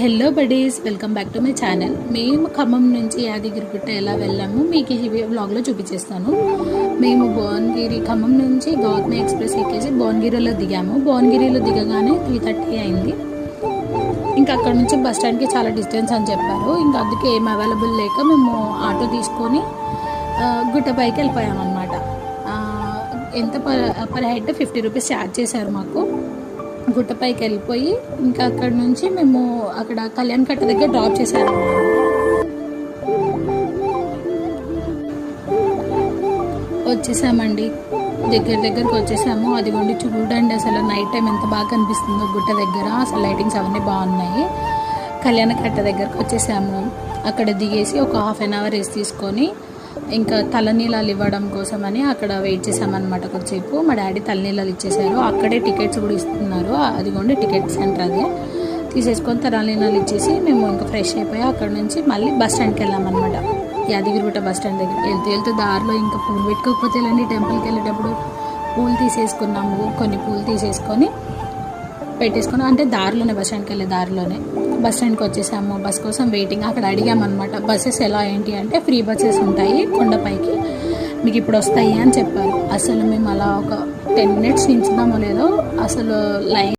Hello buddies, welcome back to my channel. మేము ఖమ్మం నుంచి యాదగిరిగుట్ట ఎలా వెళ్ళాము మీకు ఈ వ్లాగ్లో చూపించేస్తాను. మేము భువనగిరి ఖమ్మం నుంచి గౌతమి ఎక్స్ప్రెస్ ఎక్కేసి భువనగిరిలో దిగాము. భువనగిరిలో దిగగానే 3:30 అయింది. ఇంకా అక్కడ నుంచి బస్ స్టాండ్కి చాలా డిస్టెన్స్ అని చెప్పారు. ఇంకా అందుకే ఏం అవైలబుల్ లేక మేము ఆటో తీసుకొని గుట్టపైకి వెళ్ళిపోయామన్నమాట. ఎంత పర్ హెడ్ 50 రూపీస్ ఛార్జ్ చేశారు మాకు. గుట్టపైకి వెళ్ళిపోయి ఇంకా అక్కడ నుంచి మేము అక్కడ కళ్యాణ్ కట్ట దగ్గర డ్రాప్ చేశారు. వచ్చేసామండి, దగ్గరికి వచ్చేసాము. అదిగోండి చూడండి, అసలు నైట్ టైం ఎంత బాగా కనిపిస్తుందో గుట్ట దగ్గర. అసలు లైటింగ్స్ అవన్నీ బాగున్నాయి. కళ్యాణ కట్ట దగ్గరకు వచ్చేసాము. అక్కడ దిగేసి ఒక హాఫ్ అన్ అవర్ వేసి తీసుకొని ఇంకా తలనీలాలు ఇవ్వడం కోసమని అక్కడ వెయిట్ చేసామన్నమాట కొద్దిసేపు. మా డాడీ తలనీలాలు ఇచ్చేసారు. అక్కడే టికెట్స్ కూడా ఇస్తున్నారు. అదిగోండి టికెట్ సెంటర్ అదే. తీసేసుకొని తలనీలాలు ఇచ్చేసి మేము ఇంకా ఫ్రెష్ అయిపోయి అక్కడ నుంచి మళ్ళీ బస్ స్టాండ్కి వెళ్ళామన్నమాట. యాదగిరిగుట్ట బస్ స్టాండ్ దగ్గర వెళ్తూ దారిలో ఇంకా పూలు పెట్టుకోకపోతే వెళ్ళండి, టెంపుల్కి వెళ్ళేటప్పుడు పూలు తీసేసుకున్నాము. కొన్ని పూలు తీసేసుకొని పెట్టేసుకున్నాం. అంటే దారిలోనే, బస్ స్టాండ్కి వెళ్ళే దారిలోనే బస్ స్టాండ్కి వచ్చేసాము. బస్ కోసం వెయిటింగ్. అక్కడ అడిగామన్నమాట బస్సెస్ ఎలా ఏంటి అంటే ఫ్రీ బస్సెస్ ఉంటాయి కొండపైకి, మీకు ఇప్పుడు వస్తాయి అని చెప్పారు. అసలు మేము అలా ఒక 10 minutes నించున్నామో లేదో అసలు లైన్